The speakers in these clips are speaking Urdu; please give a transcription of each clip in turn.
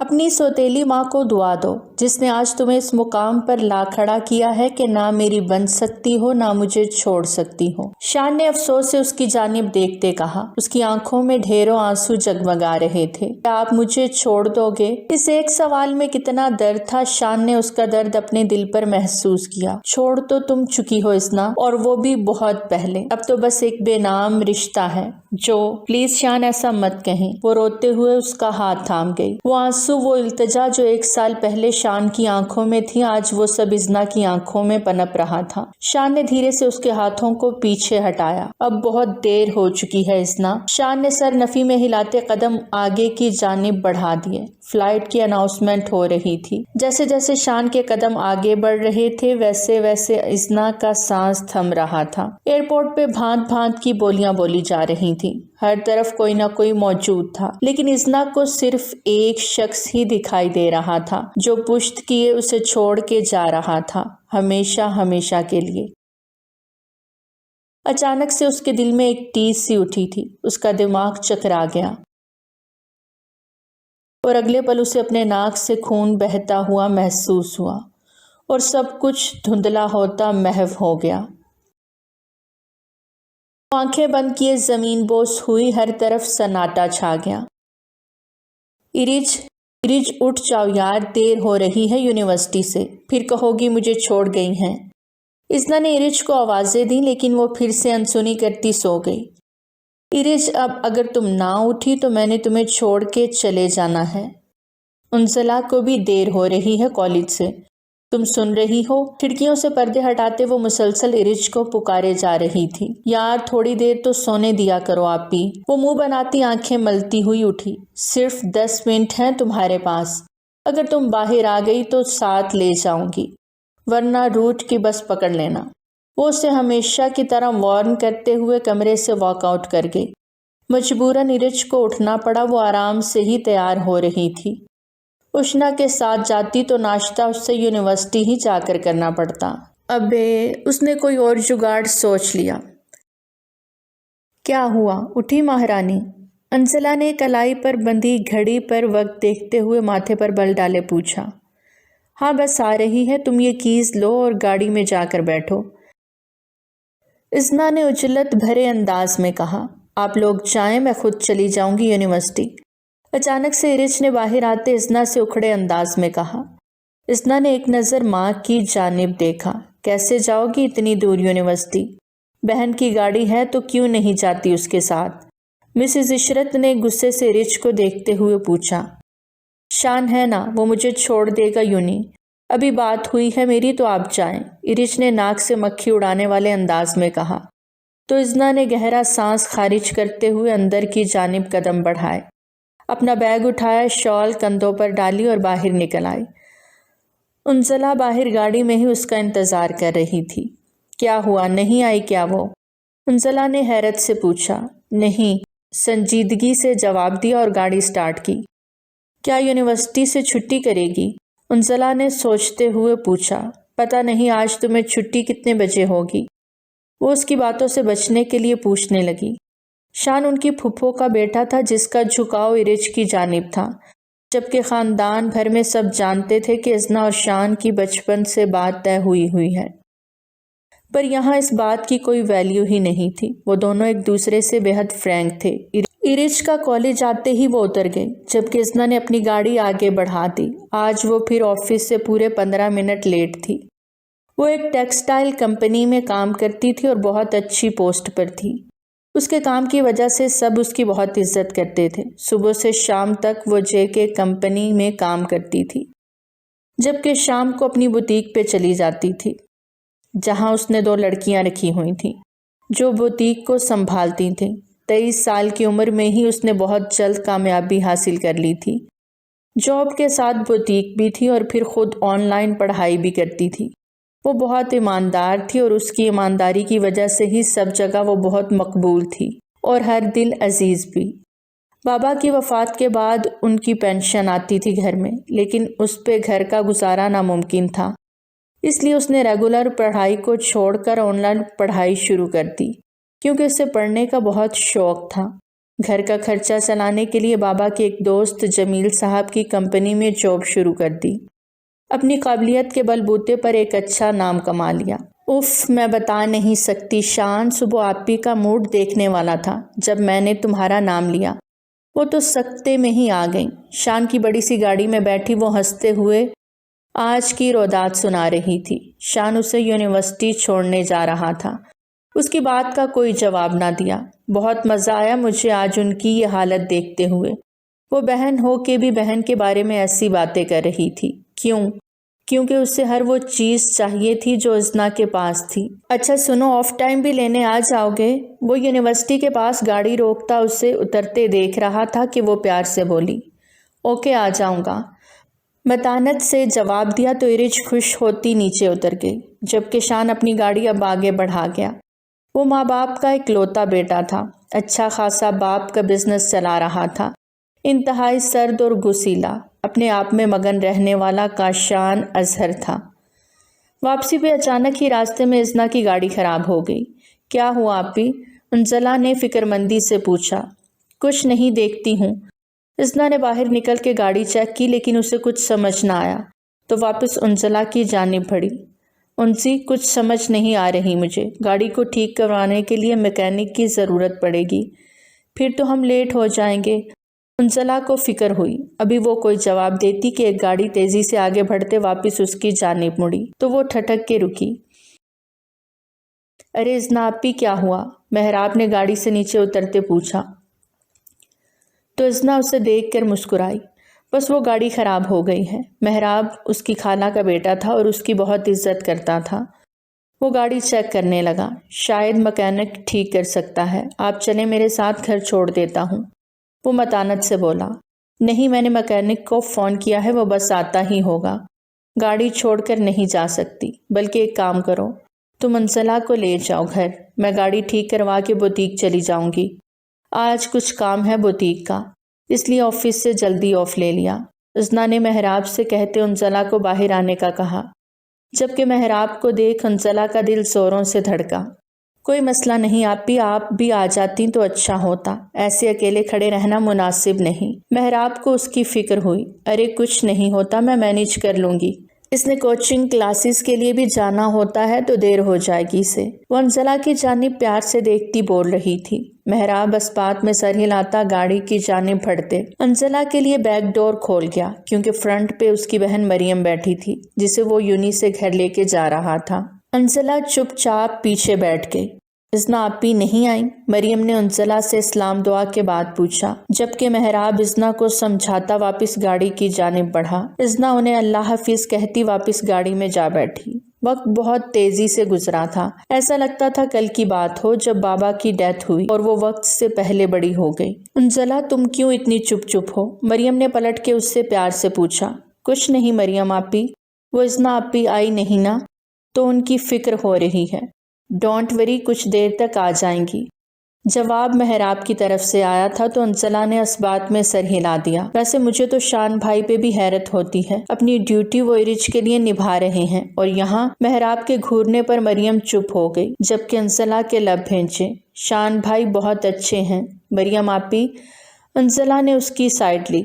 اپنی سوتیلی ماں کو دعا دو جس نے آج تمہیں اس مقام پر لا کھڑا کیا ہے کہ نہ میری بن سکتی ہو نہ مجھے چھوڑ سکتی ہو۔ شان نے افسوس سے اس کی جانب دیکھتے کہا۔ اس کی آنکھوں میں ڈھیروں آنسو جگمگا رہے تھے۔ کیا آپ مجھے چھوڑ دو گے؟ اس ایک سوال میں کتنا درد تھا۔ شان نے اس کا درد اپنے دل پر محسوس کیا۔ چھوڑ تو تم چکی ہو اسنا، اور وہ بھی بہت پہلے۔ اب تو بس ایک بے نام رشتہ ہے۔ جو پلیز شان ایسا مت کہیں۔ وہ روتے ہوئے اس کا ہاتھ تھام گئی۔ وہ آنسو، وہ التجا جو 1 سال پہلے شان کی آنکھوں میں تھی، آج وہ سب ازنا کی آنکھوں میں پنپ رہا تھا۔ شان نے دھیرے سے اس کے ہاتھوں کو پیچھے ہٹایا۔ اب بہت دیر ہو چکی ہے ازنا۔ شان نے سر نفی میں ہلاتے قدم آگے کی جانب بڑھا دیے۔ فلائٹ کی اناؤنسمنٹ ہو رہی تھی۔ جیسے جیسے شان کے قدم آگے بڑھ رہے تھے ویسے ویسے ازنا کا سانس تھم رہا تھا۔ ایئرپورٹ پہ بھانت بھانت کی بولیاں بولی جا رہی تھیں۔ ہر طرف کوئی نہ کوئی موجود تھا، لیکن ازنا کو صرف ایک شخص ہی دکھائی دے رہا تھا جو پشت کیے اسے چھوڑ کے جا رہا تھا، ہمیشہ ہمیشہ کے لیے۔ اچانک سے اس کے دل میں ایک ٹیس سی اٹھی تھی۔ اس کا دماغ چکرا گیا اور اگلے پل اسے اپنے ناک سے خون بہتا ہوا محسوس ہوا اور سب کچھ دھندلا ہوتا محو ہو گیا۔ آنکھیں بند کیے زمین بوس ہوئی، ہر طرف سناٹا چھا گیا۔ ارج اٹھ جاؤ یار، دیر ہو رہی ہے یونیورسٹی سے، پھر کہو گی مجھے چھوڑ گئی ہیں۔ ازنا نے ارج کو آوازیں دیں لیکن وہ پھر سے انسنی کرتی سو گئی۔ ارج اب اگر تم نہ اٹھی تو میں نے تمہیں چھوڑ کے چلے جانا ہے۔ انزلہ کو بھی دیر ہو رہی ہے کالج سے، تم سن رہی ہو؟ کھڑکیوں سے پردے ہٹاتے وہ مسلسل ارج کو پکارے جا رہی تھی۔ یار تھوڑی دیر تو سونے دیا کرو آپ بھی۔ وہ منہ بناتی آنکھیں ملتی ہوئی اٹھی۔ صرف 10 منٹ ہیں تمہارے پاس، اگر تم باہر آ گئی تو ساتھ لے جاؤں گی، ورنہ روٹ کی بس پکڑ لینا۔ وہ اسے ہمیشہ کی طرح وارن کرتے ہوئے کمرے سے واک آؤٹ کر گئی۔ مجبوراً ارج کو اٹھنا پڑا، وہ آرام سے ہی تیار ہو رہی تھی۔ اشنا کے ساتھ جاتی تو ناشتہ اس سے یونیورسٹی ہی جا کر کرنا پڑتا۔ ابے اس نے کوئی اور جگاڑ سوچ لیا۔ کیا ہوا؟ اٹھی مہارانی؟ انزلہ نے کلائی پر بندھی گھڑی پر وقت دیکھتے ہوئے ماتھے پر بل ڈالے پوچھا۔ ہاں بس آ رہی ہے، تم یہ کیز لو اور گاڑی میں جا کر بیٹھو۔ ازنا نے عجلت بھرے انداز میں کہا۔ آپ لوگ جائیں، میں خود چلی جاؤں گی یونیورسٹی۔ اچانک سے ارج نے باہر آتے ازنا سے اکھڑے انداز میں کہا۔ ازنا نے ایک نظر ماں کی جانب دیکھا۔ کیسے جاؤ گی اتنی دور یونیورسٹی؟ بہن کی گاڑی ہے تو کیوں نہیں جاتی اس کے ساتھ؟ مسز عشرت نے غصے سے ارج کو دیکھتے ہوئے پوچھا۔ شان ہے نا، وہ مجھے چھوڑ دے گا یوں نہیں۔ ابھی بات ہوئی ہے میری تو آپ جائیں، ارج نے ناک سے مکھی اڑانے والے انداز میں کہا۔ تو ازنا نے گہرا سانس خارج کرتے ہوئے اندر کی جانب قدم بڑھائے، اپنا بیگ اٹھایا، شال کندھوں پر ڈالی اور باہر نکل آئی۔ انزلہ باہر گاڑی میں ہی اس کا انتظار کر رہی تھی۔ کیا ہوا، نہیں آئی کیا وہ؟ انزلہ نے حیرت سے پوچھا۔ نہیں، سنجیدگی سے جواب دیا اور گاڑی سٹارٹ کی۔ کیا یونیورسٹی سے چھٹی کرے گی؟ انزلہ نے سوچتے ہوئے پوچھا۔ پتہ نہیں آج تمہیں چھٹی کتنے بجے ہوگی؟ وہ اس کی باتوں سے بچنے کے لیے پوچھنے لگی۔ شان ان کی پھپھو کا بیٹا تھا جس کا جھکاؤ ارج کی جانب تھا، جبکہ خاندان بھر میں سب جانتے تھے کہ ازنا اور شان کی بچپن سے بات طے ہوئی ہے، پر یہاں اس بات کی کوئی ویلیو ہی نہیں تھی۔ وہ دونوں ایک دوسرے سے بے حد فرینک تھے۔ ارج کا کالج آتے ہی وہ اتر گئی، جبکہ ازنا نے اپنی گاڑی آگے بڑھا دی۔ آج وہ پھر آفس سے پورے 15 منٹ لیٹ تھی۔ وہ ایک ٹیکسٹائل کمپنی میں کام کرتی تھی اور بہت اچھی پوسٹ پر تھی۔ اس کے کام کی وجہ سے سب اس کی بہت عزت کرتے تھے۔ صبح سے شام تک وہ جے کے کمپنی میں کام کرتی تھی، جبکہ شام کو اپنی بوتیک پہ چلی جاتی تھی، جہاں اس نے 2 لڑکیاں رکھی ہوئی تھیں جو بوتیک کو سنبھالتی تھیں۔ 23 سال کی عمر میں ہی اس نے بہت جلد کامیابی حاصل کر لی تھی۔ جاب کے ساتھ بوتیک بھی تھی اور پھر خود آن لائن پڑھائی بھی کرتی تھی۔ وہ بہت ایماندار تھی اور اس کی ایمانداری کی وجہ سے ہی سب جگہ وہ بہت مقبول تھی اور ہر دل عزیز بھی۔ بابا کی وفات کے بعد ان کی پینشن آتی تھی گھر میں، لیکن اس پہ گھر کا گزارا ناممکن تھا، اس لیے اس نے ریگولر پڑھائی کو چھوڑ کر آن لائن پڑھائی شروع کر دی، کیونکہ اسے پڑھنے کا بہت شوق تھا۔ گھر کا خرچہ چلانے کے لیے بابا کے ایک دوست جمیل صاحب کی کمپنی میں جاب شروع کر دی۔ اپنی قابلیت کے بل بوتے پر ایک اچھا نام کما لیا۔ میں بتا نہیں سکتی شان، صبح آپی کا موڈ دیکھنے والا تھا جب میں نے تمہارا نام لیا۔ وہ تو سکتے میں ہی آ گئیں۔ شان کی بڑی سی گاڑی میں بیٹھی وہ ہنستے ہوئے آج کی رودات سنا رہی تھی۔ شان اسے یونیورسٹی چھوڑنے جا رہا تھا۔ اس کی بات کا کوئی جواب نہ دیا۔ بہت مزہ آیا مجھے آج ان کی یہ حالت دیکھتے ہوئے۔ وہ بہن ہو کے بھی بہن کے بارے میں ایسی باتیں کر رہی تھی۔ کیونکہ اسے ہر وہ چیز چاہیے تھی جو ازنا کے پاس تھی۔ اچھا سنو، آف ٹائم بھی لینے آ جاؤ گے؟ وہ یونیورسٹی کے پاس گاڑی روکتا اسے اترتے دیکھ رہا تھا کہ وہ پیار سے بولی، اوکے آ جاؤں گا۔ متانت سے جواب دیا تو ارج خوش ہوتی نیچے اتر گئی، جبکہ شان اپنی گاڑی اب آگے بڑھا گیا۔ وہ ماں باپ کا اکلوتا بیٹا تھا، اچھا خاصا باپ کا بزنس چلا رہا تھا، انتہائی سرد اور غسیلا، اپنے آپ میں مگن رہنے والا کاشان اظہر تھا۔ واپسی پہ اچانک ہی راستے میں ازنا کی گاڑی خراب ہو گئی۔ کیا ہوا آپی؟ انزلہ نے فکر مندی سے پوچھا۔ کچھ نہیں، دیکھتی ہوں۔ ازنا نے باہر نکل کے گاڑی چیک کی لیکن اسے کچھ سمجھ نہ آیا تو واپس انزلہ کی جانب بڑھی۔ انزی، کچھ سمجھ نہیں آ رہی مجھے، گاڑی کو ٹھیک کروانے کے لیے میکینک کی ضرورت پڑے گی، پھر تو ہم لیٹ ہو جائیں گے۔ انزلہ کو فکر ہوئی۔ ابھی وہ کوئی جواب دیتی کہ ایک گاڑی تیزی سے آگے بڑھتے واپس اس کی جانب مڑی تو وہ ٹھٹک کے رکی۔ ارے ازنا آپی، کیا ہوا؟ محراب نے گاڑی سے نیچے اترتے پوچھا تو ازنا اسے دیکھ کر مسکرائی۔ بس وہ گاڑی خراب ہو گئی ہے۔ محراب اس کی خالہ کا بیٹا تھا اور اس کی بہت عزت کرتا تھا۔ وہ گاڑی چیک کرنے لگا۔ شاید مکینک ٹھیک کر سکتا ہے، آپ چلیں میرے ساتھ، گھر چھوڑ دیتا ہوں۔ وہ متانت سے بولا۔ نہیں، میں نے مکینک کو فون کیا ہے، وہ بس آتا ہی ہوگا۔ گاڑی چھوڑ کر نہیں جا سکتی، بلکہ ایک کام کرو، تم انزلہ کو لے جاؤ گھر، میں گاڑی ٹھیک کروا کے بوتیک چلی جاؤں گی۔ آج کچھ کام ہے بوتیک کا، اس لیے آفس سے جلدی آف لے لیا۔ ازنا نے محراب سے کہتے انزلہ کو باہر آنے کا کہا، جبکہ محراب کو دیکھ انزلہ کا دل زوروں سے دھڑکا۔ کوئی مسئلہ نہیں آپی، آپ بھی آ جاتی تو اچھا ہوتا، ایسے اکیلے کھڑے رہنا مناسب نہیں۔ محراب کو اس کی فکر ہوئی۔ ارے کچھ نہیں ہوتا، میں مینیج کر لوں گی، اس نے کوچنگ کلاسز کے لیے بھی جانا ہوتا ہے تو دیر ہو جائے گی اسے۔ وہ انزلہ کی جانب پیار سے دیکھتی بول رہی تھی۔ محراب اس بات میں سر ہلاتا گاڑی کی جانب بڑھتے انزلہ کے لیے بیک ڈور کھول گیا، کیونکہ فرنٹ پہ اس کی بہن مریم بیٹھی تھی جسے وہ یونی سے گھر لے کے جا رہا تھا۔ انزلہ چپ چاپ پیچھے بیٹھ گئی۔ ازنا آپی نہیں آئیں؟ مریم نے انزلہ سے اسلام دعا کے بعد پوچھا، جبکہ محراب ازنا کو سمجھاتا واپس گاڑی کی جانب بڑھا۔ ازنا انہیں اللہ حافظ کہتی واپس گاڑی میں جا بیٹھی۔ وقت بہت تیزی سے گزرا تھا، ایسا لگتا تھا کل کی بات ہو جب بابا کی ڈیتھ ہوئی اور وہ وقت سے پہلے بڑی ہو گئی۔ انزلہ، تم کیوں اتنی چپ چپ ہو؟ مریم نے پلٹ کے اس سے پیار سے پوچھا۔ کچھ نہیں مریم آپی۔ وہ ازنا آپی آئی نہیں نا تو ان کی فکر ہو رہی ہے۔ ڈونٹ وری، کچھ دیر تک آ جائیں گی۔ جواب محراب کی طرف سے آیا تھا تو انزلہ نے اس بات میں سر ہلا دیا۔ ویسے مجھے تو شان بھائی پہ بھی حیرت ہوتی ہے، اپنی ڈیوٹی وہ ارج کے لیے نبھا رہے ہیں اور یہاں۔ محراب کے گھورنے پر مریم چپ ہو گئی، جبکہ انزلہ کے لب بھینچے۔ شان بھائی بہت اچھے ہیں مریم آپی۔ انزلہ نے اس کی سائڈ لی۔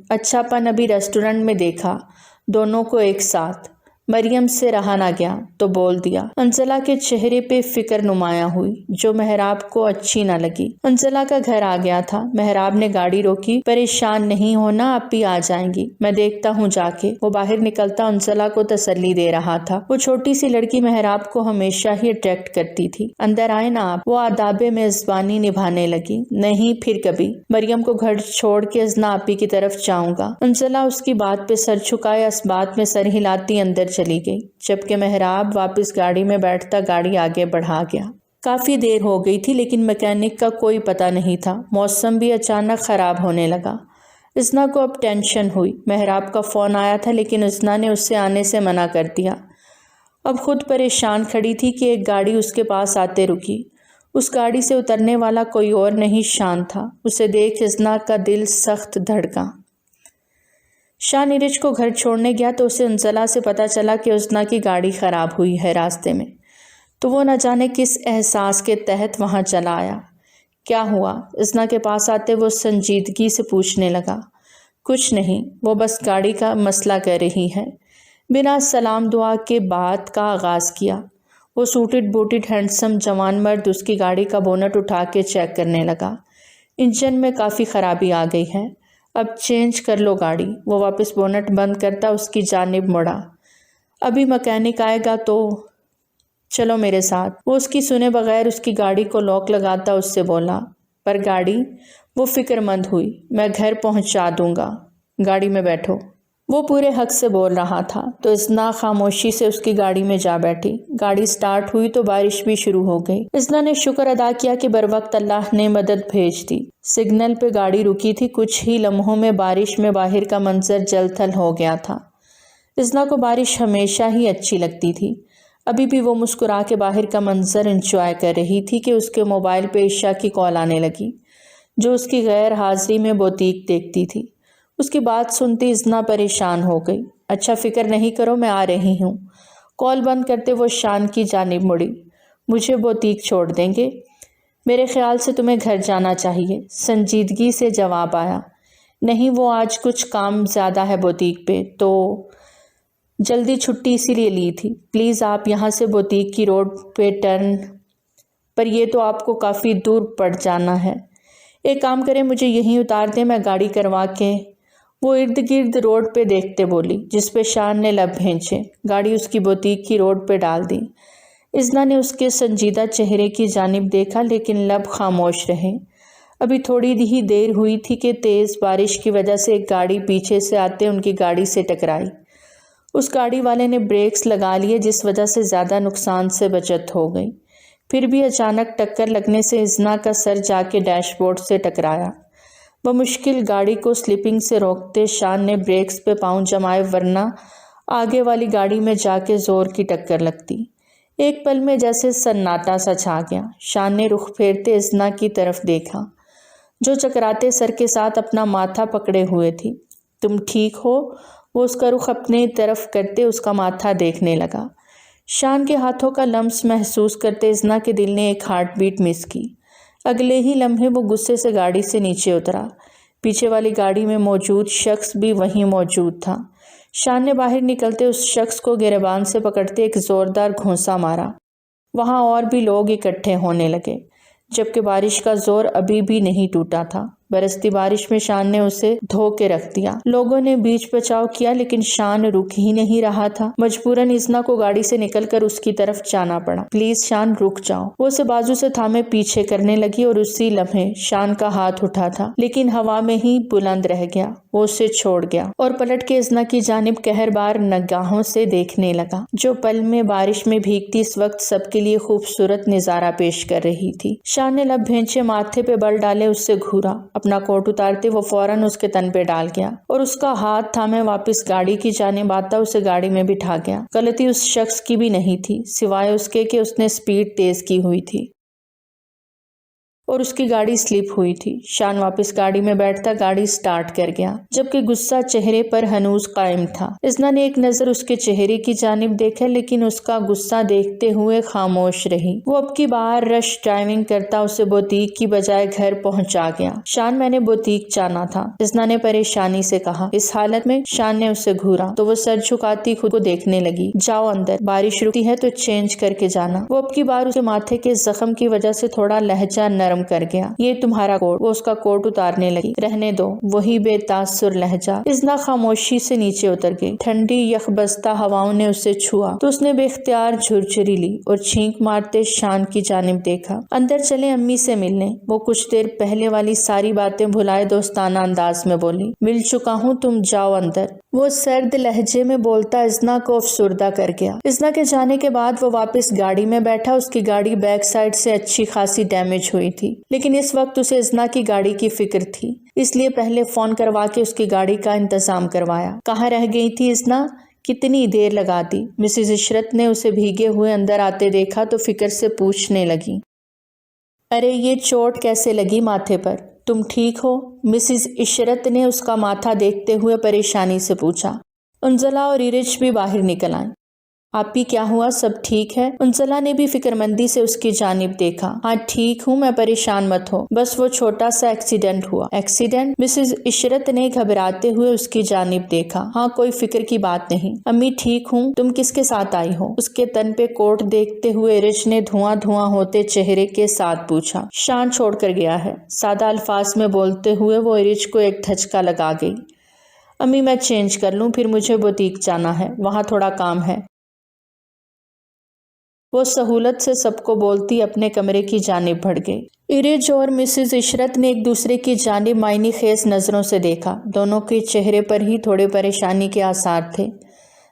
اچھا پن ابھی ریسٹورنٹ میں دیکھا دونوں کو ایک ساتھ۔ مریم سے رہا نہ گیا تو بول دیا۔ انزلہ کے چہرے پہ فکر نمایاں ہوئی جو محراب کو اچھی نہ لگی۔ انزلہ کا گھر آ گیا تھا۔ محراب نے گاڑی روکی۔ پریشان نہیں ہونا، آپی آ جائیں گی، میں دیکھتا ہوں جا کے۔ وہ باہر نکلتا انزلہ کو تسلی دے رہا تھا۔ وہ چھوٹی سی لڑکی محراب کو ہمیشہ ہی اٹریکٹ کرتی تھی۔ اندر آئے نا آپ، وہ آداب میزبانی نبھانے لگی۔ نہیں پھر کبھی، مریم کو گھر چھوڑ کے ازنا آپی کی طرف جاؤں گا۔ انزلہ اس کی بات پہ سر چھکائے اس بات میں سر ہلاتی اندر چلی گئی، جبکہ محراب واپس گاڑی میں بیٹھتا گاڑی آگے بڑھا گیا۔ کافی دیر ہو گئی تھی لیکن میکینک کا کوئی پتہ نہیں تھا۔ موسم بھی اچانک خراب ہونے لگا۔ ازنا کو اب ٹینشن ہوئی۔ محراب کا فون آیا تھا لیکن ازنا نے اس سے آنے سے منع کر دیا۔ اب خود پریشان کھڑی تھی کہ ایک گاڑی اس کے پاس آتے رکی۔ اس گاڑی سے اترنے والا کوئی اور نہیں، شان تھا۔ اسے دیکھ ازنا کا دل سخت دھڑکا۔ شان ارج کو گھر چھوڑنے گیا تو اسے انزلہ سے پتہ چلا کہ ازنا کی گاڑی خراب ہوئی ہے راستے میں، تو وہ نہ جانے کس احساس کے تحت وہاں چلا آیا۔ کیا ہوا؟ اسنا کے پاس آتے وہ سنجیدگی سے پوچھنے لگا۔ کچھ نہیں، وہ بس گاڑی کا مسئلہ کر رہی ہے۔ بنا سلام دعا کے بات کا آغاز کیا۔ وہ سوٹڈ بوٹڈ ہینڈسم جوان مرد اس کی گاڑی کا بونٹ اٹھا کے چیک کرنے لگا۔ انجن میں کافی خرابی آ گئی ہے، اب چینج کر لو گاڑی۔ وہ واپس بونٹ بند کرتا اس کی جانب مڑا۔ ابھی مکینک آئے گا تو چلو میرے ساتھ۔ وہ اس کی سنے بغیر اس کی گاڑی کو لاک لگاتا اس سے بولا۔ پر گاڑی؟ وہ فکر مند ہوئی۔ میں گھر پہنچا دوں گا، گاڑی میں بیٹھو۔ وہ پورے حق سے بول رہا تھا تو اسنا خاموشی سے اس کی گاڑی میں جا بیٹھی۔ گاڑی سٹارٹ ہوئی تو بارش بھی شروع ہو گئی۔ اسنا نے شکر ادا کیا کہ بروقت اللہ نے مدد بھیج دی۔ سگنل پہ گاڑی رکی تھی، کچھ ہی لمحوں میں بارش میں باہر کا منظر جل تھل ہو گیا تھا۔ اسنا کو بارش ہمیشہ ہی اچھی لگتی تھی۔ ابھی بھی وہ مسکرا کے باہر کا منظر انجوائے کر رہی تھی کہ اس کے موبائل پہ عشاء کی کال آنے لگی، جو اس کی غیر حاضری میں بوتیک دیکھتی تھی۔ اس کی بات سنتی اسنا پریشان ہو گئی۔ اچھا فکر نہیں کرو، میں آ رہی ہوں۔ کال بند کرتے وہ شان کی جانب مڑی۔ مجھے بوتیک چھوڑ دیں گے؟ میرے خیال سے تمہیں گھر جانا چاہیے، سنجیدگی سے جواب آیا۔ نہیں، وہ آج کچھ کام زیادہ ہے بوتیک پہ، تو جلدی چھٹی اسی لیے لی تھی۔ پلیز آپ یہاں سے بوتیک کی روڈ پہ ٹرن پر، یہ تو آپ کو کافی دور پڑ جانا ہے۔ ایک کام کریں، مجھے یہیں اتار دیں، میں گاڑی کروا کے۔ وہ ارد گرد روڈ پہ دیکھتے بولی، جس پہ شان نے لب بھینچے۔ گاڑی اس کی بوتیک کی روڈ پہ ڈال دی۔ اسنا نے اس کے سنجیدہ چہرے کی جانب دیکھا لیکن لب خاموش رہے۔ ابھی تھوڑی ہی دیر ہوئی تھی کہ تیز بارش کی وجہ سے ایک گاڑی پیچھے سے آتے ان کی گاڑی سے ٹکرائی۔ اس گاڑی والے نے بریکس لگا لیے، جس وجہ سے زیادہ نقصان سے بچت ہو گئی۔ پھر بھی اچانک ٹکر لگنے سے اسنا کا سر جا کے ڈیش بورڈ سے ٹکرایا۔ بمشکل گاڑی کو سلپنگ سے روکتے شان نے بریکس پہ پاؤں جمائے، ورنہ آگے والی گاڑی میں جا کے زور کی ٹکر لگتی۔ ایک پل میں جیسے سناٹا سا چھا گیا۔ شان نے رخ پھیرتے اسنا کی طرف دیکھا، جو چکراتے سر کے ساتھ اپنا ماتھا پکڑے ہوئے تھی۔ تم ٹھیک ہو؟ وہ اس کا رخ اپنے طرف کرتے اس کا ماتھا دیکھنے لگا۔ شان کے ہاتھوں کا لمس محسوس کرتے اسنا کے دل نے ایک ہارٹ بیٹ مس کی۔ اگلے ہی لمحے وہ غصے سے گاڑی سے نیچے اترا۔ پیچھے والی گاڑی میں موجود شخص بھی وہیں موجود تھا۔ شان نے باہر نکلتے اس شخص کو گریبان سے پکڑتے ایک زوردار گھونسا مارا۔ وہاں اور بھی لوگ اکٹھے ہونے لگے، جبکہ بارش کا زور ابھی بھی نہیں ٹوٹا تھا۔ برستی بارش میں شان نے اسے دھو کے رکھ دیا۔ لوگوں نے بیچ بچاؤ کیا لیکن شان رک ہی نہیں رہا تھا۔ مجبوراً اسنا کو گاڑی سے نکل کر اس کی طرف جانا پڑا۔ پلیز شان، رک جاؤ۔ وہ اسے بازو سے تھامے پیچھے کرنے لگی اور اسی لمحے شان کا ہاتھ اٹھا تھا لیکن ہوا میں ہی بلند رہ گیا۔ وہ اسے چھوڑ گیا اور پلٹ کے اسنا کی جانب قہربار نگاہوں سے دیکھنے لگا، جو پل میں بارش میں بھیگتی اس وقت سب کے لیے خوبصورت نظارہ پیش کر رہی تھی۔ شان نے لب بھینچے ماتھے پہ بل ڈالے اس سے گھورا۔ اپنا کوٹ اتارتے وہ فوراً اس کے تن پہ ڈال گیا اور اس کا ہاتھ تھامے واپس گاڑی کی جانب آتا اسے گاڑی میں بٹھا گیا۔ غلطی اس شخص کی بھی نہیں تھی، سوائے اس کے کہ اس نے سپیڈ تیز کی ہوئی تھی اور اس کی گاڑی سلپ ہوئی تھی۔ شان واپس گاڑی میں بیٹھتا گاڑی سٹارٹ کر گیا، جبکہ غصہ چہرے پر ہنوز قائم تھا۔ اسنا نے ایک نظر اس کے چہرے کی جانب دیکھا لیکن اس کا غصہ دیکھتے ہوئے خاموش رہی۔ وہ اب کی بار رش ڈرائیونگ کرتا اسے بوتیک کی بجائے گھر پہنچا گیا۔ شان، میں نے بوتیک جانا تھا، اسنا نے پریشانی سے کہا۔ اس حالت میں شان نے اسے گھورا تو وہ سر جھکاتی خود کو دیکھنے لگی۔ جاؤ اندر، بارش رکتی ہے تو چینج کر کے جانا۔ وہ اب کی بار اس کے ماتھے کے زخم کی وجہ سے تھوڑا لہجہ نرم کر گیا۔ یہ تمہارا کوٹ۔ وہ اس کا کوٹ اتارنے لگی۔ رہنے دو، وہی بے تاثر لہجہ۔ اسنا خاموشی سے نیچے اتر گئی۔ ٹھنڈی یخ بستہ ہواؤں نے اسے چھوا تو اس نے بے اختیار جھرجھری لی اور چھینک مارتے شان کی جانب دیکھا۔ اندر چلیں امی سے ملنے۔ وہ کچھ دیر پہلے والی ساری باتیں بھلائے دوستانہ انداز میں بولی۔ مل چکا ہوں، تم جاؤ اندر۔ وہ سرد لہجے میں بولتا اسنا کو افسردہ کر گیا۔ اسنا کے جانے کے بعد وہ واپس گاڑی میں بیٹھا۔ اس کی گاڑی بیک سائڈ سے اچھی خاصی ڈیمیج ہوئی تھی لیکن اس وقت اسے اسنا کی گاڑی کی فکر تھی، اس لیے پہلے فون کروا کے اس کی گاڑی کا انتظام کروایا۔ کہاں رہ گئی تھی اسنا؟ کتنی دیر لگا دی؟ مسز عشرت نے اسے بھیگے ہوئے اندر آتے دیکھا تو فکر سے پوچھنے لگی۔ ارے یہ چوٹ کیسے لگی ماتھے پر؟ تم ٹھیک ہو؟ مسز عشرت نے اس کا ماتھا دیکھتے ہوئے پریشانی سے پوچھا۔ انزلہ اور ایرج بھی باہر نکل آئیں۔ آپ ہی کیا ہوا، سب ٹھیک ہے؟ انزلہ نے بھی فکرمندی سے اس کی جانب دیکھا۔ ہاں ٹھیک ہوں میں، پریشان مت ہو، بس وہ چھوٹا سا ایکسیڈنٹ ہوا۔ ایکسیڈنٹ؟ مسز عشرت نے گھبراتے ہوئے اس کی جانب دیکھا۔ ہاں کوئی فکر کی بات نہیں، امی ٹھیک ہوں، تم کس کے ساتھ آئی ہو؟ اس کے تن پہ کوٹ دیکھتے ہوئے ارج نے دھواں دھواں ہوتے چہرے کے ساتھ پوچھا۔ شان چھوڑ کر گیا ہے، سادہ الفاظ میں بولتے ہوئے وہ ارج کو ایک دھچکا لگا گئی۔ امی میں چینج کر لوں، پھر مجھے بوتیک جانا ہے، وہاں تھوڑا کام ہے۔ وہ سہولت سے سب کو بولتی اپنے کمرے کی جانب بڑھ گئی۔ ارج اور مسز عشرت نے ایک دوسرے کی جانب معنی خیز نظروں سے دیکھا۔ دونوں کے چہرے پر ہی تھوڑے پریشانی کے آثار تھے،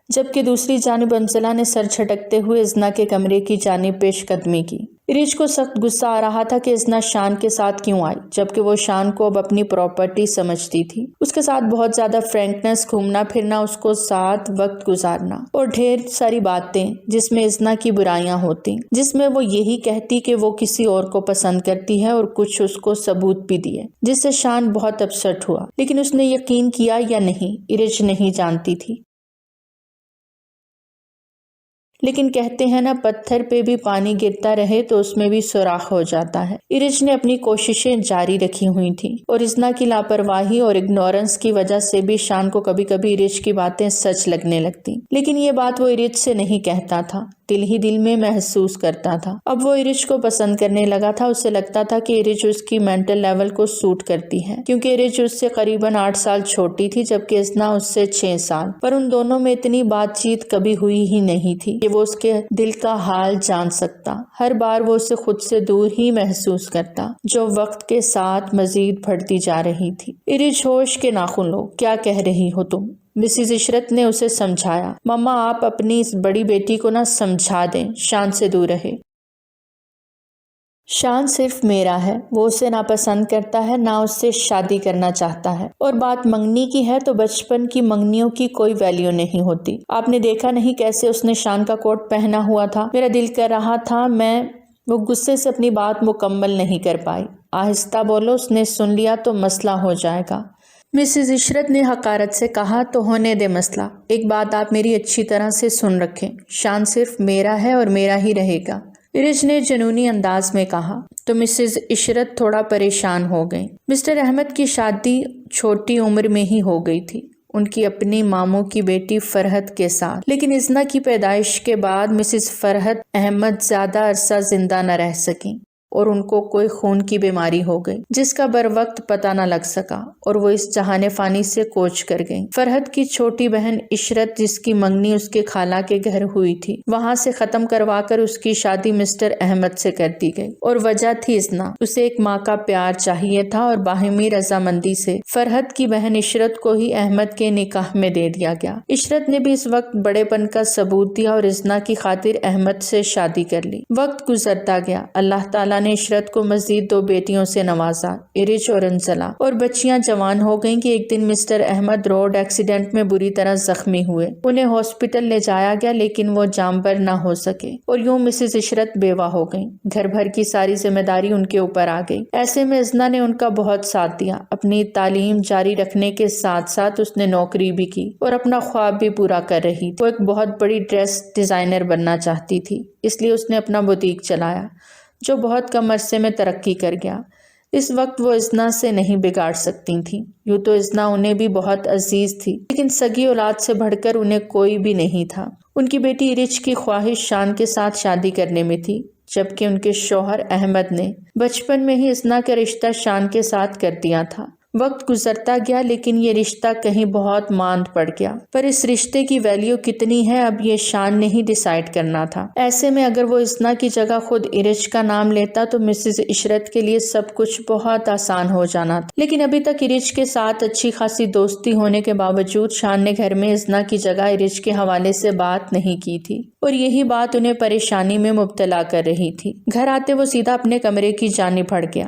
جبکہ دوسری جانب انزلہ نے سر جھٹکتے ہوئے ازنا کے کمرے کی جانب پیش قدمی کی۔ ارج کو سخت غصہ آ رہا تھا کہ ازنا شان کے ساتھ کیوں آئی، جبکہ وہ شان کو اب اپنی پراپرٹی سمجھتی تھی۔ اس کے ساتھ بہت زیادہ فرینکنس، گھومنا پھرنا، اس کو ساتھ وقت گزارنا، اور ڈھیر ساری باتیں جس میں ازنا کی برائیاں ہوتی، جس میں وہ یہی کہتی کہ وہ کسی اور کو پسند کرتی ہے، اور کچھ اس کو ثبوت بھی دیے، جس سے شان بہت اپسٹ ہوا۔ لیکن اس نے یقین کیا یا نہیں، ارج نہیں جانتی تھی۔ لیکن کہتے ہیں نا، پتھر پہ بھی پانی گرتا رہے تو اس میں بھی سوراخ ہو جاتا ہے۔ ارج نے اپنی کوششیں جاری رکھی ہوئی تھی، اور ازنا کی لاپرواہی اور اگنورنس کی وجہ سے بھی شان کو کبھی کبھی ارج کی باتیں سچ لگنے لگتی۔ لیکن یہ بات وہ ارج سے نہیں کہتا تھا، دل ہی دل میں محسوس کرتا تھا۔ اب وہ ارج کو پسند کرنے لگا تھا۔ اسے لگتا تھا کہ ارج اس کی مینٹل لیول کو سوٹ کرتی ہے، کیونکہ ارج اس سے قریباً 8 سال چھوٹی تھی، جبکہ ازنا اس سے 6 سال۔ پر ان دونوں میں اتنی بات چیت کبھی ہوئی ہی نہیں تھی کہ وہ اس کے دل کا حال جان سکتا۔ ہر بار وہ اسے خود سے دور ہی محسوس کرتا، جو وقت کے ساتھ مزید بڑھتی جا رہی تھی۔ ارج ہوش کے ناخن لو، کیا کہہ رہی ہو تم؟ مسز عشرت نے اسے سمجھایا۔ ماما آپ اپنی اس بڑی بیٹی کو نہ سمجھا دیں، شان سے دور رہے۔ شان صرف میرا ہے، وہ اسے ناپسند کرتا ہے، نہ اس سے شادی کرنا چاہتا ہے، اور بات منگنی کی ہے تو بچپن کی منگنیوں کی کوئی ویلیو نہیں ہوتی۔ آپ نے دیکھا نہیں کیسے اس نے شان کا کوٹ پہنا ہوا تھا؟ میرا دل کر رہا تھا وہ غصے سے اپنی بات مکمل نہیں کر پائی۔ آہستہ بولو، اس نے سن لیا تو مسئلہ ہو جائے گا۔ مسز عشرت نے حقارت سے کہا، تو ہونے دے مسئلہ۔ ایک بات آپ میری اچھی طرح سے سن رکھیں، شان صرف میرا ہے اور میرا ہی رہے گا، ارج نے جنونی انداز میں کہا۔ تو مسز عشرت تھوڑا پریشان ہو گئی۔ مسٹر احمد کی شادی چھوٹی عمر میں ہی ہو گئی تھی، ان کی اپنی ماموں کی بیٹی فرحت کے ساتھ، لیکن ازنا کی پیدائش کے بعد مسز فرحت احمد زیادہ عرصہ زندہ نہ رہ سکیں، اور ان کو کوئی خون کی بیماری ہو گئی جس کا بر وقت پتہ نہ لگ سکا، اور وہ اس جہان فانی سے کوچ کر گئی۔ فرحت کی چھوٹی بہن عشرت، جس کی منگنی اس کے خالہ کے گھر ہوئی تھی، وہاں سے ختم کروا کر اس کی شادی مسٹر احمد سے کر دی گئی، اور وجہ تھی ازنا۔ اسے ایک ماں کا پیار چاہیے تھا، اور باہمی رضامندی سے فرحت کی بہن عشرت کو ہی احمد کے نکاح میں دے دیا گیا۔ عشرت نے بھی اس وقت بڑے پن کا ثبوت دیا اور ازنا کی خاطر احمد سے شادی کر لی۔ وقت گزرتا گیا، اللہ تعالیٰ نے عشرت کو مزید 2 بیٹیوں سے نوازا، ارج اور انزلہ، اور بچیاں جوان ہو گئیں کہ ایک دن مسٹر احمد روڈ ایکسیڈنٹ میں بری طرح زخمی ہوئے۔ انہیں ہاسپٹل لے جایا گیا، لیکن وہ جانبر نہ ہو سکے، اور یوں مسز عشرت بیوہ ہو گئیں۔ گھر بھر کی ساری ذمہ داری ان کے اوپر آ گئی۔ ایسے میں ازنا نے ان کا بہت ساتھ دیا۔ اپنی تعلیم جاری رکھنے کے ساتھ ساتھ اس نے نوکری بھی کی اور اپنا خواب بھی پورا کر رہی تھی۔ وہ ایک بہت بڑی ڈریس ڈیزائنر بننا چاہتی تھی، اس لیے اس نے اپنا بوتیک چلایا، جو بہت کم عرصے میں ترقی کر گیا۔ اس وقت وہ ازنا سے نہیں بگاڑ سکتی تھیں۔ یوں تو ازنا انہیں بھی بہت عزیز تھی، لیکن سگی اولاد سے بڑھ کر انہیں کوئی بھی نہیں تھا۔ ان کی بیٹی ارج کی خواہش شان کے ساتھ شادی کرنے میں تھی، جبکہ ان کے شوہر احمد نے بچپن میں ہی ازنا کا رشتہ شان کے ساتھ کر دیا تھا۔ وقت گزرتا گیا، لیکن یہ رشتہ کہیں بہت ماند پڑ گیا، پر اس رشتے کی ویلیو کتنی ہے اب یہ شان نے ہی ڈیسائیڈ کرنا تھا۔ ایسے میں اگر وہ ازنا کی جگہ خود ارج کا نام لیتا تو مسز عشرت کے لیے سب کچھ بہت آسان ہو جانا تھا، لیکن ابھی تک ارج کے ساتھ اچھی خاصی دوستی ہونے کے باوجود شان نے گھر میں ازنا کی جگہ ارج کے حوالے سے بات نہیں کی تھی، اور یہی بات انہیں پریشانی میں مبتلا کر رہی تھی۔ گھر آتے وہ سیدھا اپنے کمرے کی جانب بڑھ گیا،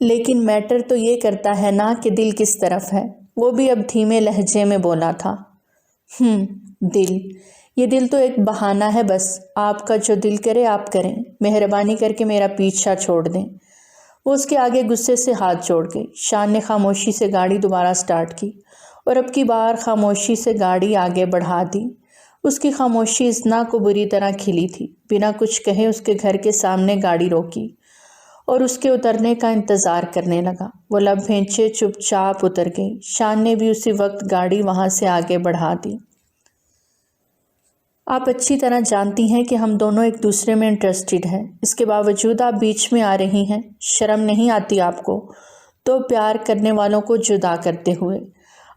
لیکن میٹر تو یہ کرتا ہے نا کہ دل کس طرف ہے۔ وہ بھی اب دھیمے لہجے میں بولا تھا۔ دل، یہ دل تو ایک بہانہ ہے بس، آپ کا جو دل کرے آپ کریں، مہربانی کر کے میرا پیچھا چھوڑ دیں۔ وہ اس کے آگے غصے سے ہاتھ جوڑ گئی۔ شان نے خاموشی سے گاڑی دوبارہ سٹارٹ کی اور اب کی بار خاموشی سے گاڑی آگے بڑھا دی۔ اس کی خاموشی اسنا کو بری طرح کھلی تھی۔ بنا کچھ کہے اس کے گھر کے سامنے گاڑی روکی اور اس کے اترنے کا انتظار کرنے لگا۔ وہ لب بھینچے چپ چاپ اتر گئی۔ شان نے بھی اسی وقت گاڑی وہاں سے آگے بڑھا دی۔ آپ اچھی طرح جانتی ہیں کہ ہم دونوں ایک دوسرے میں انٹرسٹڈ ہیں، اس کے باوجود آپ بیچ میں آ رہی ہیں، شرم نہیں آتی آپ کو؟ تو پیار کرنے والوں کو جدا کرتے ہوئے۔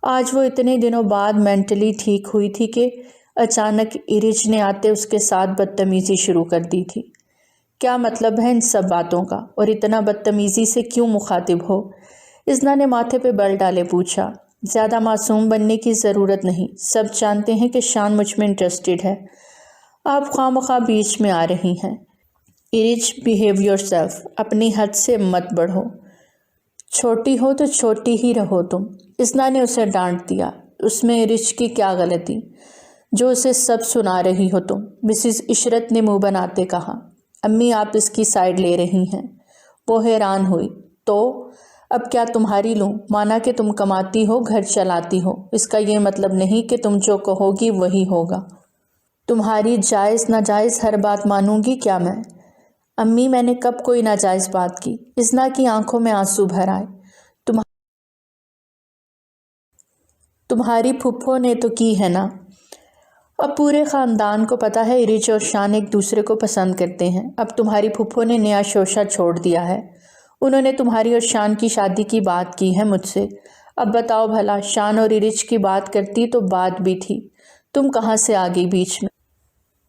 آج وہ اتنے دنوں بعد مینٹلی ٹھیک ہوئی تھی کہ اچانک ارج نے آتے اس کے ساتھ بدتمیزی شروع کر دی تھی۔ کیا مطلب ہے ان سب باتوں کا، اور اتنا بدتمیزی سے کیوں مخاطب ہو؟ اسنا نے ماتھے پہ بل ڈالے پوچھا۔ زیادہ معصوم بننے کی ضرورت نہیں، سب جانتے ہیں کہ شان مجھ میں انٹرسٹڈ ہے، آپ خواہ مخواہ بیچ میں آ رہی ہیں۔ ارج، بیہیو یور سیلف، اپنی حد سے مت بڑھو، چھوٹی ہو تو چھوٹی ہی رہو تم۔ اسنا نے اسے ڈانٹ دیا۔ اس میں ارج کی کیا غلطی جو اسے سب سنا رہی ہو تم؟ مسز عشرت نے منہ بناتے کہا۔ امی، آپ اس کی سائیڈ لے رہی ہیں۔ وہ حیران ہوئی۔ تو اب کیا تمہاری لوں؟ مانا کہ تم کماتی ہو، گھر چلاتی ہو، اس کا یہ مطلب نہیں کہ تم جو کہو گی وہی ہوگا۔ تمہاری جائز ناجائز ہر بات مانوں گی کیا میں؟ امی، میں نے کب کوئی ناجائز بات کی؟ اسنا کی آنکھوں میں آنسو بھر آئے۔ تمہاری پھپھو نے تو کی ہے نا؟ اب پورے خاندان کو پتہ ہے ارج اور شان ایک دوسرے کو پسند کرتے ہیں۔ اب تمہاری پھپھو نے نیا شوشہ چھوڑ دیا ہے، انہوں نے تمہاری اور شان کی شادی کی بات کی ہے مجھ سے۔ اب بتاؤ بھلا، شان اور ارج کی بات کرتی تو بات بھی تھی، تم کہاں سے آ گئی بیچ میں؟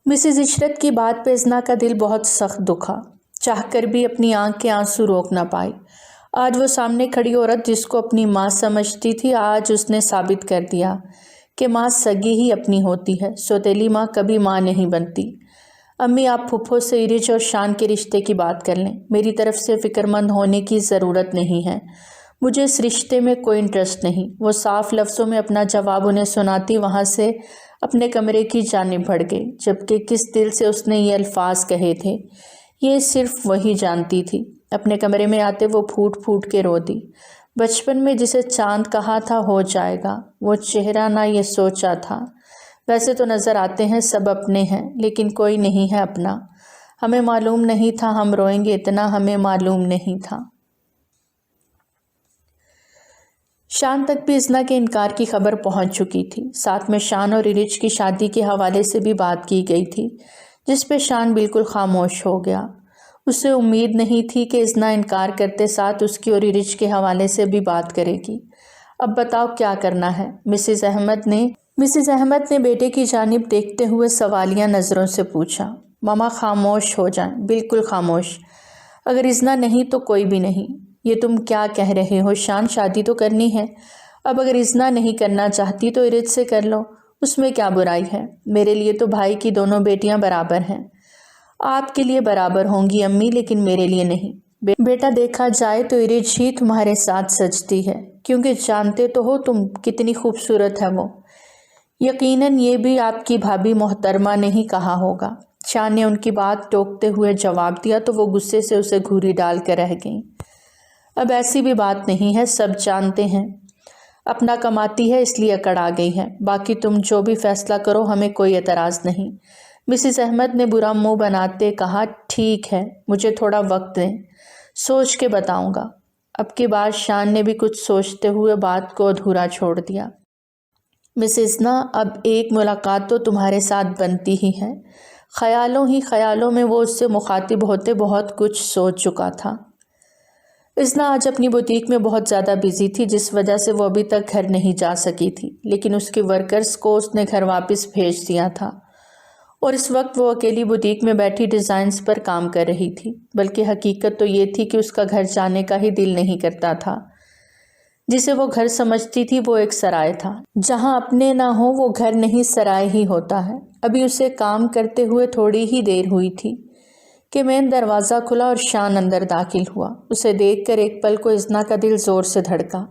مسز عشرت کی بات پہ اسنا کا دل بہت سخت دکھا، چاہ کر بھی اپنی آنکھ کے آنسو روک نہ پائی۔ آج وہ سامنے کھڑی عورت جس کو اپنی ماں سمجھتی تھی، آج اس نے ثابت کر دیا کہ ماں سگی ہی اپنی ہوتی ہے، سوتیلی ماں کبھی ماں نہیں بنتی۔ امی، آپ پھپھو سے ارج اور شان کے رشتے کی بات کر لیں، میری طرف سے فکر مند ہونے کی ضرورت نہیں ہے، مجھے اس رشتے میں کوئی انٹرسٹ نہیں۔ وہ صاف لفظوں میں اپنا جواب انہیں سناتی وہاں سے اپنے کمرے کی جانب بڑھ گئی، جبکہ کس دل سے اس نے یہ الفاظ کہے تھے یہ صرف وہی جانتی تھی۔ اپنے کمرے میں آتے وہ پھوٹ پھوٹ کے رو دی۔ بچپن میں جسے چاند کہا تھا ہو جائے گا، وہ چہرہ نہ یہ سوچا تھا۔ ویسے تو نظر آتے ہیں سب اپنے ہیں، لیکن کوئی نہیں ہے اپنا۔ ہمیں معلوم نہیں تھا ہم روئیں گے، اتنا ہمیں معلوم نہیں تھا۔ شان تک بھی اسنا کے انکار کی خبر پہنچ چکی تھی۔ ساتھ میں شان اور ارج کی شادی کے حوالے سے بھی بات کی گئی تھی، جس پہ شان بالکل خاموش ہو گیا۔ اسے امید نہیں تھی کہ اسنا انکار کرتے ساتھ اس کی اور ارج کے حوالے سے بھی بات کرے گی۔ اب بتاؤ کیا کرنا ہے؟ مسز احمد نے بیٹے کی جانب دیکھتے ہوئے سوالیہ نظروں سے پوچھا۔ ماما خاموش ہو جائیں، بالکل خاموش۔ اگر اسنا نہیں تو کوئی بھی نہیں۔ یہ تم کیا کہہ رہے ہو شان؟ شادی تو کرنی ہے۔ اب اگر اسنا نہیں کرنا چاہتی تو ارج سے کر لو، اس میں کیا برائی ہے؟ میرے لیے تو بھائی کی دونوں بیٹیاں برابر ہیں۔ آپ کے لیے برابر ہوں گی امی، لیکن میرے لیے نہیں۔ بیٹا دیکھا جائے تو ارج ہی تمہارے ساتھ سجتی ہے، کیونکہ جانتے تو ہو تم کتنی خوبصورت ہے وہ۔ یقیناً یہ بھی آپ کی بھابھی محترمہ نے ہی کہا ہوگا۔ شان نے ان کی بات ٹوکتے ہوئے جواب دیا تو وہ غصے سے اسے گھوری ڈال کر رہ گئیں۔ اب ایسی بھی بات نہیں ہے، سب جانتے ہیں اپنا کماتی ہے اس لیے اکڑ آ گئی ہے، باقی تم جو بھی فیصلہ کرو ہمیں کوئی اعتراض نہیں۔ مسز احمد نے برا منہ بناتے کہا، ٹھیک ہے، مجھے تھوڑا وقت دیں، سوچ کے بتاؤں گا۔ اب کی بار شان نے بھی کچھ سوچتے ہوئے بات کو ادھورا چھوڑ دیا۔ مسز نا، اب ایک ملاقات تو تمہارے ساتھ بنتی ہی ہے۔ خیالوں ہی خیالوں میں وہ اس سے مخاطب ہوتے بہت کچھ سوچ چکا تھا۔ اسنا آج اپنی بوتیک میں بہت زیادہ بزی تھی، جس وجہ سے وہ ابھی تک گھر نہیں جا سکی تھی، لیکن اس کے ورکرز کو اس نے گھر واپس بھیج دیا تھا اور اس وقت وہ اکیلی بوتیک میں بیٹھی ڈیزائنز پر کام کر رہی تھی۔ بلکہ حقیقت تو یہ تھی کہ اس کا گھر جانے کا ہی دل نہیں کرتا تھا۔ جسے وہ گھر سمجھتی تھی وہ ایک سرائے تھا، جہاں اپنے نہ ہو وہ گھر نہیں سرائے ہی ہوتا ہے۔ ابھی اسے کام کرتے ہوئے تھوڑی ہی دیر ہوئی تھی کہ مین دروازہ کھلا اور شان اندر داخل ہوا۔ اسے دیکھ کر ایک پل کو ازنا کا دل زور سے دھڑکا،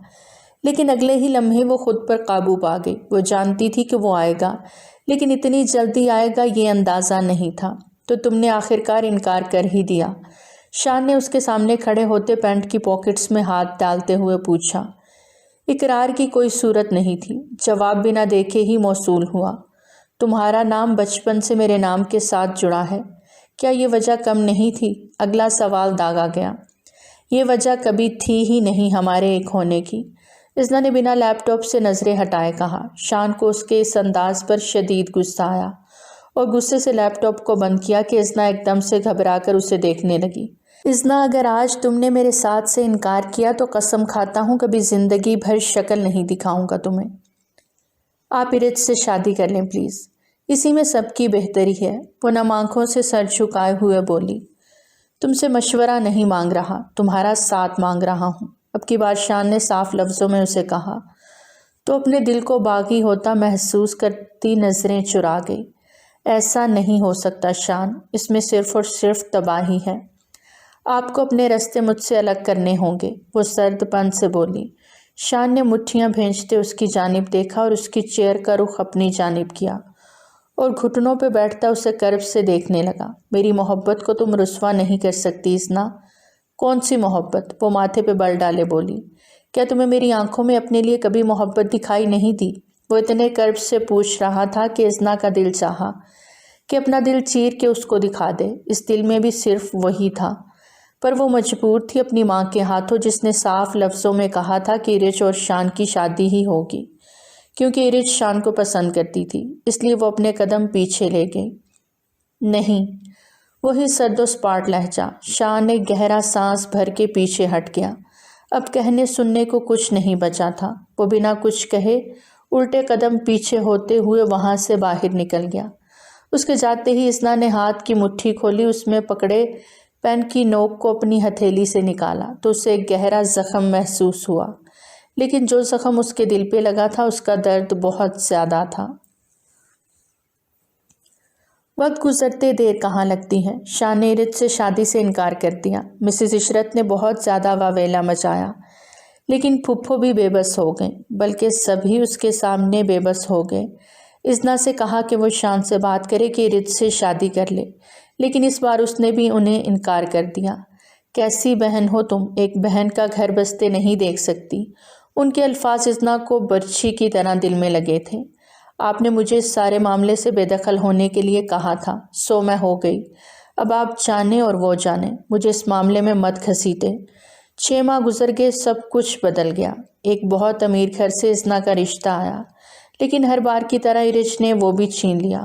لیکن اگلے ہی لمحے وہ خود پر قابو پا گئی۔ وہ جانتی تھی کہ وہ آئے گا، لیکن اتنی جلدی آئے گا یہ اندازہ نہیں تھا۔ تو تم نے آخرکار انکار کر ہی دیا؟ شان نے اس کے سامنے کھڑے ہوتے پینٹ کی پاکٹس میں ہاتھ ڈالتے ہوئے پوچھا۔ اقرار کی کوئی صورت نہیں تھی۔ جواب بنا دیکھے ہی موصول ہوا۔ تمہارا نام بچپن سے میرے نام کے ساتھ جڑا ہے، کیا یہ وجہ کم نہیں تھی؟ اگلا سوال داغا گیا۔ یہ وجہ کبھی تھی ہی نہیں ہمارے ایک ہونے کی، ازنا نے بنا لیپ ٹاپ سے نظریں ہٹائے کہا۔ شان کو اس کے اس انداز پر شدید غصہ آیا اور غصے سے لیپ ٹاپ کو بند کیا کہ ازنا ایک دم سے گھبرا کر اسے دیکھنے لگی۔ ازنا، اگر آج تم نے میرے ساتھ سے انکار کیا تو قسم کھاتا ہوں کبھی زندگی بھر شکل نہیں دکھاؤں گا تمہیں۔ آپ ارج سے شادی کر لیں پلیز، اسی میں سب کی بہتری ہے۔ وہ نم آنکھوں سے سر جھکائے ہوئے بولی۔ تم سے مشورہ نہیں مانگ رہا، تمہارا ساتھ مانگ رہا ہوں، اب کی بار شان نے صاف لفظوں میں اسے کہا۔ تو اپنے دل کو باغی ہوتا محسوس کرتی نظریں چرا گئی۔ ایسا نہیں ہو سکتا شان، اس میں صرف اور صرف تباہی ہے۔ آپ کو اپنے راستے مجھ سے الگ کرنے ہوں گے، وہ سرد پن سے بولی۔ شان نے مٹھیاں بھیجتے اس کی جانب دیکھا اور اس کی چیئر کا رخ اپنی جانب کیا اور گھٹنوں پہ بیٹھتا اسے کرب سے دیکھنے لگا۔ میری محبت کو تم رسوا نہیں کر سکتی ازنا۔ کون سی محبت؟ وہ ماتھے پہ بل ڈالے بولی۔ کیا تمہیں میری آنکھوں میں اپنے لیے کبھی محبت دکھائی نہیں دی؟ وہ اتنے کرب سے پوچھ رہا تھا کہ ازنا کا دل چاہا کہ اپنا دل چیر کے اس کو دکھا دے۔ اس دل میں بھی صرف وہی تھا، پر وہ مجبور تھی اپنی ماں کے ہاتھوں، جس نے صاف لفظوں میں کہا تھا کہ ارج اور شان کی شادی ہی ہوگی، کیونکہ ارج شان کو پسند کرتی تھی۔ اس لیے وہ اپنے قدم پیچھے لے گئی۔ نہیں، وہی سرد و سپاٹ لہجہ۔ شان نے گہرا سانس بھر کے پیچھے ہٹ گیا۔ اب کہنے سننے کو کچھ نہیں بچا تھا۔ وہ بنا کچھ کہے الٹے قدم پیچھے ہوتے ہوئے وہاں سے باہر نکل گیا۔ اس کے جاتے ہی ازنا نے ہاتھ کی مٹھی کھولی، اس میں پکڑے پین کی نوک کو اپنی ہتھیلی سے نکالا تو اسے ایک گہرا زخم محسوس ہوا، لیکن جو زخم اس کے دل پہ لگا تھا اس کا درد بہت زیادہ تھا۔ وقت گزرتے دیر کہاں لگتی ہے۔ شان نے ارج سے شادی سے انکار کر دیا۔ مسز عشرت نے بہت زیادہ واویلا مچایا، لیکن پھپھو بھی بے بس ہو گئے، بلکہ سبھی اس کے سامنے بے بس ہو گئے۔ ازنا سے کہا کہ وہ شان سے بات کرے کہ ارج سے شادی کر لے، لیکن اس بار اس نے بھی انہیں انکار کر دیا۔ کیسی بہن ہو تم، ایک بہن کا گھر بستے نہیں دیکھ سکتی۔ ان کے الفاظ ازنا کو برچھی کی طرح دل میں لگے تھے۔ آپ نے مجھے اس سارے معاملے سے بے دخل ہونے کے لیے کہا تھا، سو میں ہو گئی۔ اب آپ جانیں اور وہ جانیں، مجھے اس معاملے میں مت گھسیٹے۔ 6 ماہ گزر گئے، سب کچھ بدل گیا۔ ایک بہت امیر گھر سے ازنا کا رشتہ آیا، لیکن ہر بار کی طرح ارج نے وہ بھی چھین لیا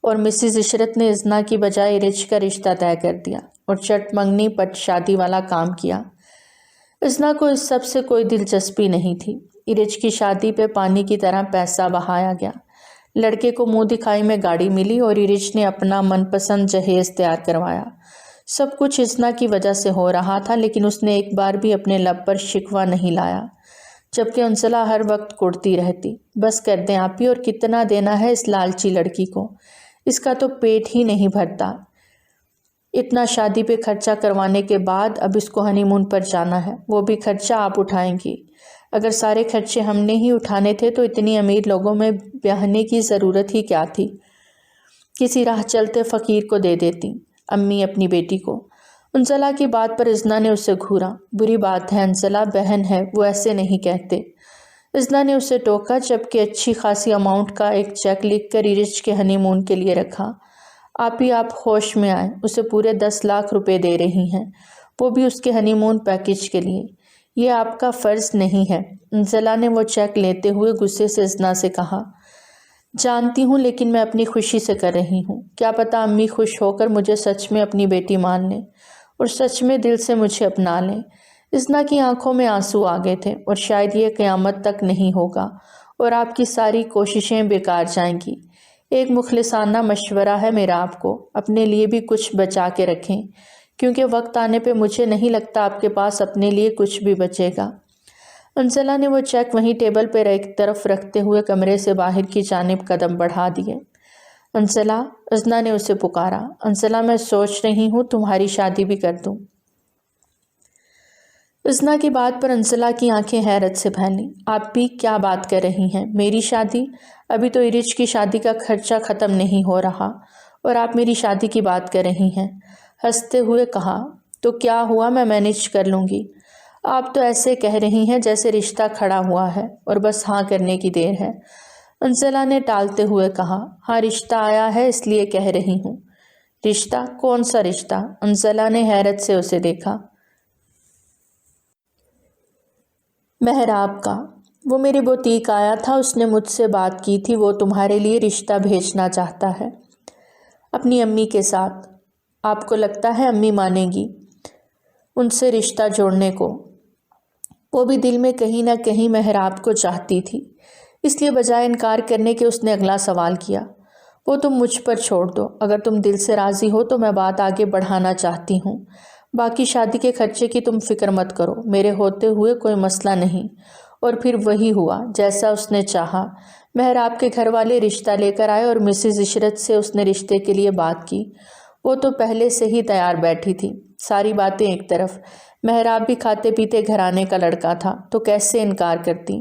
اور مسز عشرت نے ازنا کی بجائے ارج کا رشتہ طے کر دیا اور چٹ منگنی پٹ شادی والا کام کیا۔ ازنا کو اس سب سے کوئی دلچسپی نہیں تھی۔ ارج کی شادی پہ پانی کی طرح پیسہ بہایا گیا۔ لڑکے کو منہ دکھائی میں گاڑی ملی اور ارج نے اپنا من پسند جہیز تیار کروایا۔ سب کچھ ازنا کی وجہ سے ہو رہا تھا، لیکن اس نے ایک بار بھی اپنے لب پر شکوہ نہیں لایا، جبکہ انزلہ ہر وقت کوڑتی رہتی، بس کر دیں آپی، اور کتنا دینا ہے اس لالچی لڑکی کو، اس کا تو پیٹ ہی نہیں بھرتا۔ اتنا شادی پہ خرچہ کروانے کے بعد اب اس کو ہنی مون پر جانا ہے، وہ بھی خرچہ آپ اٹھائیں گی۔ اگر سارے خرچے ہم نے ہی اٹھانے تھے تو اتنی امیر لوگوں میں بیاہنے کی ضرورت ہی کیا تھی؟ کسی راہ چلتے فقیر کو دے دیتی امی اپنی بیٹی کو۔ انزلہ کی بات پر ازنا نے اسے گھورا۔ بری بات ہے انزلہ، بہن ہے، وہ ایسے نہیں کہتے۔ ازنا نے اسے ٹوکا، جبکہ اچھی خاصی اماؤنٹ کا ایک چیک لکھ کر ارج کے ہنی مون کے لیے رکھا۔ آپی آپ ہوش میں آئیں، اسے پورے 10 لاکھ روپے دے رہی ہیں، وہ بھی اس کے ہنی مون پیکج کے لیے۔ یہ آپ کا فرض نہیں ہے، انزلہ نے وہ چیک لیتے ہوئے غصے سے ازنا سے کہا۔ جانتی ہوں، لیکن میں اپنی خوشی سے کر رہی ہوں۔ کیا پتہ امی خوش ہو کر مجھے سچ میں اپنی بیٹی مان لیں اور سچ میں دل سے مجھے اپنا لیں۔ ازنا کی آنکھوں میں آنسو آ گئے تھے، اور شاید یہ قیامت تک نہیں ہوگا اور آپ کی ساری کوششیں بیکار جائیں گی۔ ایک مخلصانہ مشورہ ہے میرا آپ کو، اپنے لیے بھی کچھ بچا کے رکھیں، کیونکہ وقت آنے پہ مجھے نہیں لگتا آپ کے پاس اپنے لیے کچھ بھی بچے گا۔ انزلہ نے وہ چیک وہیں ٹیبل پر ایک طرف رکھتے ہوئے کمرے سے باہر کی جانب قدم بڑھا دیے۔ انزلہ، ازنا نے اسے پکارا۔ انزلہ، میں سوچ رہی ہوں تمہاری شادی بھی کر دوں۔ ازنا کی بات پر انزلہ کی آنکھیں حیرت سے پھیلیں۔ آپ بھی کیا بات کر رہی ہیں؟ میری شادی؟ ابھی تو ارج کی شادی کا خرچہ ختم نہیں ہو رہا اور آپ میری شادی کی بات کر رہی ہیں؟ ہنستے ہوئے کہا، تو کیا ہوا، میں مینج کر لوں گی۔ آپ تو ایسے کہہ رہی ہیں جیسے رشتہ کھڑا ہوا ہے اور بس ہاں کرنے کی دیر ہے۔ انزلہ نے ٹالتے ہوئے کہا، ہاں رشتہ آیا ہے اس لیے کہہ رہی ہوں۔ رشتہ؟ کون سا رشتہ؟ انزلہ نے حیرت سے اسے دیکھا۔ مہراب کا۔ وہ میری بوتیک آیا تھا، اس نے مجھ سے بات کی تھی، وہ تمہارے لیے رشتہ بھیجنا چاہتا ہے اپنی امی کے ساتھ۔ آپ کو لگتا ہے امی مانے گی ان سے رشتہ جوڑنے کو؟ وہ بھی دل میں کہیں نہ کہیں مہراب کو چاہتی تھی، اس لیے بجائے انکار کرنے کے اس نے اگلا سوال کیا، وہ تم مجھ پر چھوڑ دو، اگر تم دل سے راضی ہو تو میں بات آگے بڑھانا چاہتی ہوں، باقی شادی کے خرچے کی تم فکر مت کرو، میرے ہوتے ہوئے کوئی مسئلہ نہیں۔ اور پھر وہی ہوا جیسا اس نے چاہا۔ مہراب کے گھر والے رشتہ لے کر آئے اور مسز عشرت سے اس نے رشتے کے لیے بات کی۔ وہ تو پہلے سے ہی تیار بیٹھی تھی۔ ساری باتیں ایک طرف، مہراب بھی کھاتے پیتے گھرانے کا لڑکا تھا تو کیسے انکار کرتی۔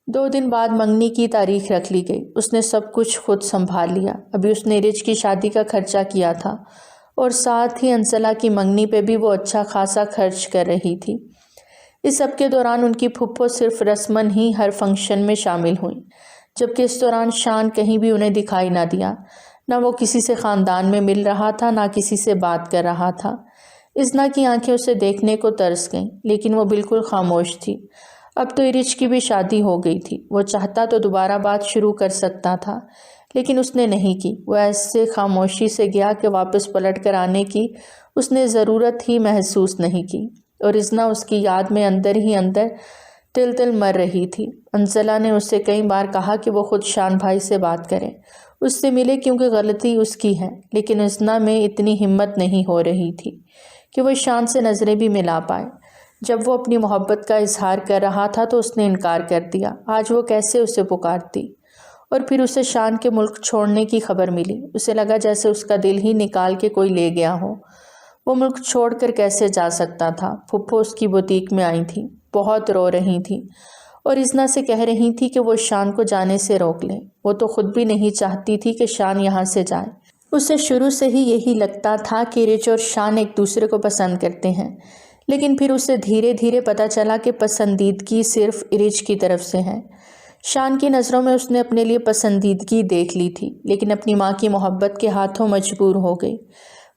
2 دن بعد منگنی کی تاریخ رکھ لی گئی۔ اس نے سب کچھ خود سنبھال لیا۔ ابھی اس نے ارج کی شادی کا خرچہ کیا تھا اور ساتھ ہی انزلہ کی منگنی پہ بھی وہ اچھا خاصا خرچ کر رہی تھی۔ اس سب کے دوران ان کی پھپھو صرف رسماً ہی ہر فنکشن میں شامل ہوئیں، جبکہ اس دوران شان کہیں بھی انہیں دکھائی نہ دیا۔ نہ وہ کسی سے خاندان میں مل رہا تھا، نہ کسی سے بات کر رہا تھا۔ ازنا کی آنکھیں اسے دیکھنے کو ترس گئیں، لیکن وہ بالکل خاموش تھی۔ اب تو ارج کی بھی شادی ہو گئی تھی، وہ چاہتا تو دوبارہ بات شروع کر سکتا تھا، لیکن اس نے نہیں کی۔ وہ ایسے خاموشی سے گیا کہ واپس پلٹ کر آنے کی اس نے ضرورت ہی محسوس نہیں کی، اور ازنا اس کی یاد میں اندر ہی اندر تل تل مر رہی تھی۔ انزلہ نے اسے کئی بار کہا کہ وہ خود شان بھائی سے بات کرے، اس سے ملے، کیونکہ غلطی اس کی ہے، لیکن ازنا میں اتنی ہمت نہیں ہو رہی تھی کہ وہ شان سے نظریں بھی ملا پائے۔ جب وہ اپنی محبت کا اظہار کر رہا تھا تو اس نے انکار کر دیا، آج وہ کیسے اسے پکارتی؟ اور پھر اسے شان کے ملک چھوڑنے کی خبر ملی، اسے لگا جیسے اس کا دل ہی نکال کے کوئی لے گیا ہو۔ وہ ملک چھوڑ کر کیسے جا سکتا تھا؟ پھپھو اس کی بوتیک میں آئی تھی، بہت رو رہی تھی اور ازنا سے کہہ رہی تھی کہ وہ شان کو جانے سے روک لے۔ وہ تو خود بھی نہیں چاہتی تھی کہ شان یہاں سے جائے۔ اسے شروع سے ہی یہی لگتا تھا کہ ارج اور شان ایک دوسرے کو پسند کرتے ہیں، لیکن پھر اسے دھیرے دھیرے پتہ چلا کہ پسندیدگی صرف ارج کی طرف سے ہے۔ شان کی نظروں میں اس نے اپنے لیے پسندیدگی دیکھ لی تھی، لیکن اپنی ماں کی محبت کے ہاتھوں مجبور ہو گئی۔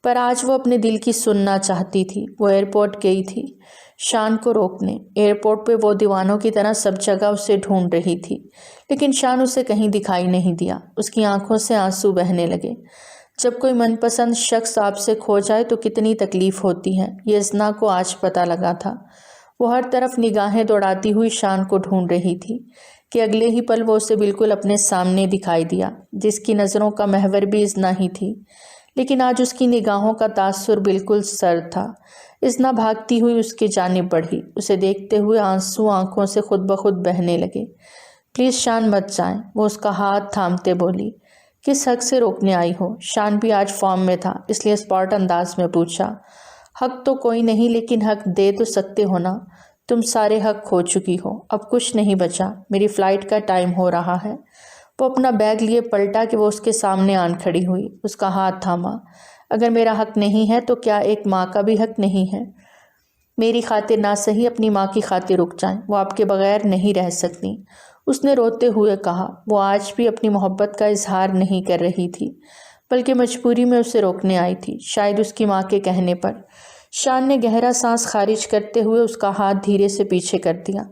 پر آج وہ اپنے دل کی سننا چاہتی تھی۔ وہ ایئرپورٹ گئی تھی شان کو روکنے۔ ایئرپورٹ پہ وہ دیوانوں کی طرح سب جگہ اسے ڈھونڈ رہی تھی، لیکن شان اسے کہیں دکھائی نہیں دیا۔ اس کی آنکھوں سے آنسو بہنے لگے۔ جب کوئی من پسند شخص آپ سے کھو جائے تو کتنی تکلیف ہوتی ہے، یہ ازنا کو آج پتہ لگا تھا۔ وہ ہر طرف نگاہیں دوڑاتی ہوئی شان کو ڈھونڈ رہی تھی کہ اگلے ہی پل وہ اسے بالکل اپنے سامنے دکھائی دیا، جس کی نظروں کا محور بھی ازنا ہی تھی، لیکن آج اس کی نگاہوں کا تاثر بالکل سرد تھا۔ ازنا بھاگتی ہوئی اس کی جانب بڑھی، اسے دیکھتے ہوئے آنسو آنکھوں سے خود بخود بہنے لگے۔ پلیز شان مت جائیں، وہ اس کا ہاتھ تھامتے بولی۔ کس حق سے روکنے آئی ہو؟ شان بھی آج فارم میں تھا، اس لیے اسپاٹ انداز میں پوچھا۔ حق تو کوئی نہیں، لیکن حق دے تو سکتے ہو نا، تم سارے حق کھو چکی ہو، اب کچھ نہیں بچا، میری فلائٹ کا ٹائم ہو رہا ہے۔ وہ اپنا بیگ لیے پلٹا کہ وہ اس کے سامنے آن کھڑی ہوئی، اس کا ہاتھ تھاما۔ اگر میرا حق نہیں ہے تو کیا ایک ماں کا بھی حق نہیں ہے؟ میری خاطر نہ صحیح اپنی ماں کی خاطر رک جائیں، وہ آپ کے بغیر نہیں رہ سکتی، اس نے روتے ہوئے کہا۔ وہ آج بھی اپنی محبت کا اظہار نہیں کر رہی تھی، بلکہ مجبوری میں اسے روکنے آئی تھی، شاید اس کی ماں کے کہنے پر۔ شان نے گہرا سانس خارج کرتے ہوئے اس کا ہاتھ دھیرے سے پیچھے کر دیا۔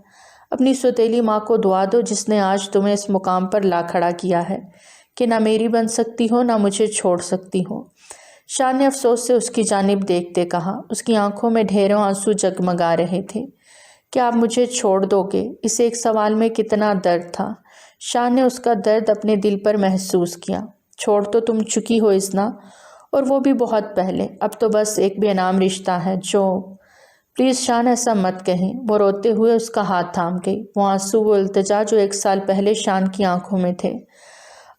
اپنی سوتیلی ماں کو دعا دو جس نے آج تمہیں اس مقام پر لا کھڑا کیا ہے کہ نہ میری بن سکتی ہو نہ مجھے چھوڑ سکتی ہو۔ شان نے افسوس سے اس کی جانب دیکھتے کہا، اس کی آنکھوں میں ڈھیروں آنسو جگمگا رہے تھے۔ کیا آپ مجھے چھوڑ دو گے؟ اس ایک سوال میں کتنا درد تھا۔ شان نے اس کا درد اپنے دل پر محسوس کیا۔ چھوڑ تو تم چکی ہو ازنا، اور وہ بھی بہت پہلے، اب تو بس ایک بے نام رشتہ ہے جو… پلیز شان ایسا مت کہیں، وہ روتے ہوئے اس کا ہاتھ تھام گئی۔ وہ آنسو، وہ التجا جو 1 سال پہلے شان کی آنکھوں میں تھے،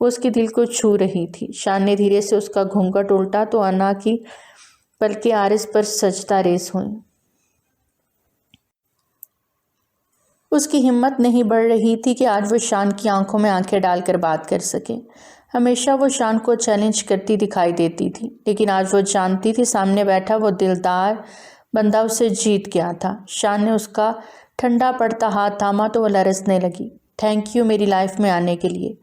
وہ اس کے دل کو چھو رہی تھی۔ شان نے دھیرے سے اس کا گھونگھٹ الٹا تو انا کی پلکیں عارض پر سجدہ ریز ہوئیں۔ اس کی ہمت نہیں بڑھ رہی تھی کہ آج وہ شان کی آنکھوں میں آنکھیں ڈال کر بات کر سکے۔ ہمیشہ وہ شان کو چیلنج کرتی دکھائی دیتی تھی، لیکن آج وہ جانتی تھی سامنے بیٹھا وہ دلدار بندہ اسے جیت گیا تھا۔ شان نے اس کا ٹھنڈا پڑتا ہاتھ تھاما تو وہ لرزنے لگی۔ تھینک یو میری لائف میں آنے کے لیے۔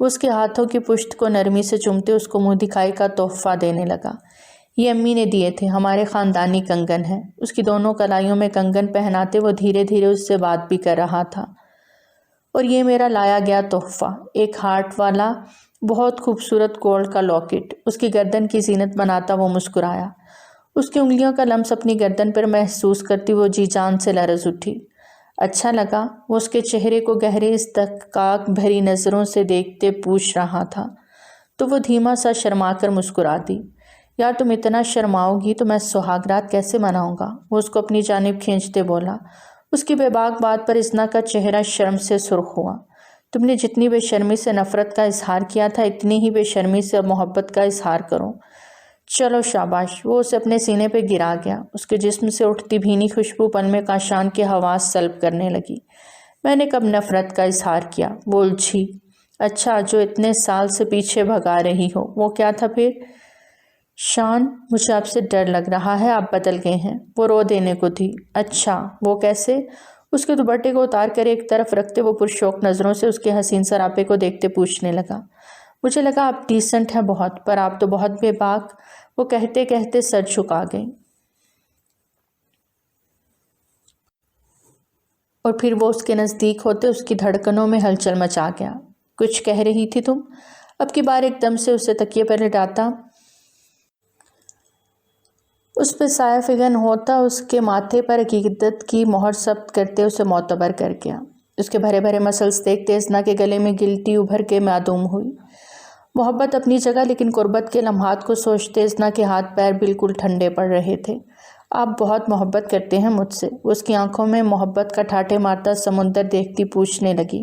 وہ اس کے ہاتھوں کی پشت کو نرمی سے چومتے اس کو منہ دکھائی کا تحفہ دینے لگا۔ یہ امی نے دیے تھے، ہمارے خاندانی کنگن ہیں۔ اس کی دونوں کلائیوں میں کنگن پہناتے وہ دھیرے دھیرے اس سے بات بھی کر رہا تھا۔ اور یہ میرا لایا گیا تحفہ، ایک ہارٹ والا بہت خوبصورت گولڈ کا لاکٹ۔ اس کی گردن کی زینت بناتا وہ مسکرایا۔ اس کی انگلیوں کا لمس اپنی گردن پر محسوس کرتی وہ جی جان سے لرز اٹھی۔ اچھا لگا؟ وہ اس کے چہرے کو گہرے استحقاق بھری نظروں سے دیکھتے پوچھ رہا تھا تو وہ دھیما سا شرما کر مسکرا دی۔ یار تم اتنا شرماؤ گی تو میں سہاگ رات کیسے مناؤں گا؟ وہ اس کو اپنی جانب کھینچتے بولا۔ اس کی بے باک بات پر اسنا کا چہرہ شرم سے سرخ ہوا۔ تم نے جتنی بے شرمی سے نفرت کا اظہار کیا تھا اتنی ہی بے شرمی سے محبت کا اظہار کرو۔ چلو شاباش۔ وہ اسے اپنے سینے پہ گرا گیا۔ اس کے جسم سے اٹھتی بھینی خوشبو پل میں کاشان کے حواس سلب کرنے لگی۔ میں نے کب نفرت کا اظہار کیا؟ وہ الجھی۔ اچھا جو اتنے سال سے پیچھے بھگا رہی ہو وہ کیا تھا پھر؟ شان مجھے آپ سے ڈر لگ رہا ہے، آپ بدل گئے ہیں۔ وہ رو دینے کو تھی۔ اچھا وہ کیسے؟ اس کے دوپٹے کو اتار کر ایک طرف رکھتے وہ پرشوق نظروں سے اس کے حسین سراپے کو دیکھتے پوچھنے لگا۔ مجھے لگا آپ ڈیسنٹ ہیں بہت، پر آپ تو بہت بے باک۔ وہ کہتے کہتے سر جھکا گئی۔ اور پھر وہ اس کے نزدیک ہوتے اس کی دھڑکنوں میں ہلچل مچا گیا۔ کچھ کہہ رہی تھی تم؟ اب کی بار ایک دم سے اسے تکیے پر لٹاتا اس پہ سایہ فگن ہوتا، اس کے ماتھے پر عقیدت کی مہر ثبت کرتے اسے معتبر کر گیا۔ اس کے بھرے بھرے مسلس دیکھتے اسنا کے گلے میں گلٹی ابھر کے معدوم ہوئی۔ محبت اپنی جگہ، لیکن قربت کے لمحات کو سوچتے اسنا کے ہاتھ پیر بالکل ٹھنڈے پڑ رہے تھے۔ آپ بہت محبت کرتے ہیں مجھ سے؟ اس کی آنکھوں میں محبت کا ٹھاٹھے مارتا سمندر دیکھتی پوچھنے لگی۔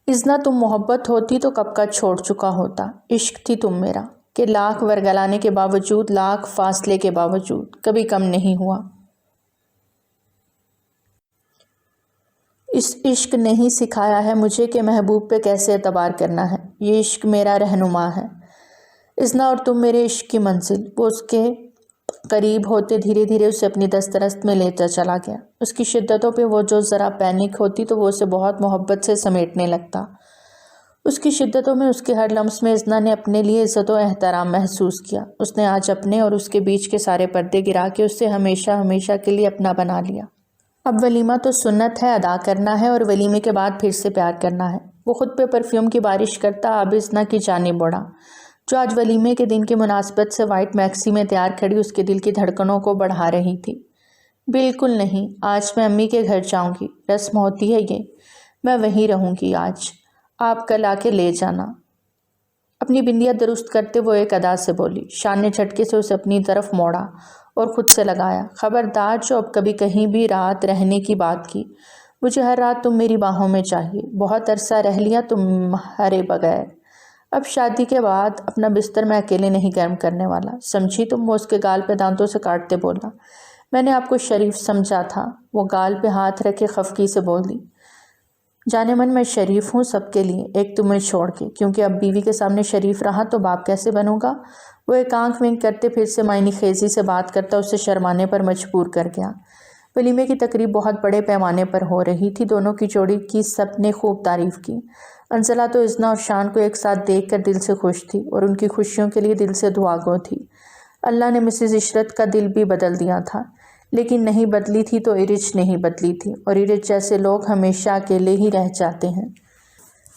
اسنا تم محبت ہوتی تو کب کا چھوڑ چکا ہوتا۔ عشق تھی تم میرا، کہ لاکھ ورگلانے کے باوجود، لاکھ فاصلے کے باوجود کبھی کم نہیں ہوا۔ اس عشق نے ہی سکھایا ہے مجھے کہ محبوب پہ کیسے اعتبار کرنا ہے۔ یہ عشق میرا رہنما ہے اسنا، اور تم میرے عشق کی منزل۔ وہ اس کے قریب ہوتے دھیرے دھیرے اسے اپنی دسترست میں لیتا چلا گیا۔ اس کی شدتوں پہ وہ جو ذرا پینک ہوتی تو وہ اسے بہت محبت سے سمیٹنے لگتا۔ اس کی شدتوں میں، اس کے ہر لمس میں اسنا نے اپنے لیے عزت و احترام محسوس کیا۔ اس نے آج اپنے اور اس کے بیچ کے سارے پردے گرا کے اسے ہمیشہ ہمیشہ کے لیے اپنا بنا لیا۔ اب ولیمہ تو سنت ہے، ادا کرنا ہے، اور ولیمے کے بعد پھر سے پیار کرنا ہے۔ وہ خود پہ پرفیوم کی بارش کرتا اب اسنا کی جانب بڑھا، جو آج ولیمے کے دن کی مناسبت سے وائٹ میکسی میں تیار کھڑی اس کے دل کی دھڑکنوں کو بڑھا رہی تھی۔ بالکل نہیں، آج میں امی کے گھر جاؤں گی، رسم ہوتی ہے یہ، میں وہیں رہوں گی آج، آپ کل آ کے لے جانا۔ اپنی بندیاں درست کرتے وہ ایک ادا سے بولی۔ شان نے جھٹکے سے اسے اپنی طرف موڑا اور خود سے لگایا۔ خبردار جو اب کبھی کہیں بھی رات رہنے کی بات کی، مجھے ہر رات تم میری باہوں میں چاہیے۔ بہت عرصہ رہ لیا تمہارے بغیر، اب شادی کے بعد اپنا بستر میں اکیلے نہیں گرم کرنے والا، سمجھی تم؟ وہ اس کے گال پہ دانتوں سے کاٹتے بولا۔ میں نے آپ کو شریف سمجھا تھا، وہ گال پہ ہاتھ رکھے خفگی سے بولی۔ جانے من میں شریف ہوں سب کے لیے، ایک تمہیں چھوڑ کے، کیونکہ اب بیوی کے سامنے شریف رہا تو باپ کیسے بنوں گا؟ وہ ایک آنکھ ونک کرتے پھر سے معنی خیزی سے بات کرتا اسے شرمانے پر مجبور کر گیا۔ ولیمے کی تقریب بہت بڑے پیمانے پر ہو رہی تھی۔ دونوں کی جوڑی کی سب نے خوب تعریف کی۔ انزلہ تو اسنا اور شان کو ایک ساتھ دیکھ کر دل سے خوش تھی اور ان کی خوشیوں کے لیے دل سے دعا گو تھی۔ اللہ نے مسز عشرت کا دل بھی بدل دیا تھا، لیکن نہیں بدلی تھی تو ارج نہیں بدلی تھی، اور ارج جیسے لوگ ہمیشہ اکیلے ہی رہ جاتے ہیں۔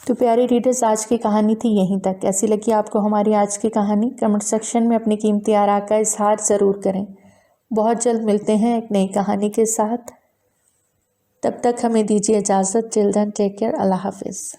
تو پیارے ریڈرز، آج کی کہانی تھی یہیں تک۔ کیسی لگی آپ کو ہماری آج کی کہانی؟ کمنٹ سیکشن میں اپنی قیمتی آراء کا اظہار ضرور کریں۔ بہت جلد ملتے ہیں ایک نئی کہانی کے ساتھ، تب تک ہمیں دیجیے اجازت۔ ٹل دین ٹیک کیئر، اللہ حافظ۔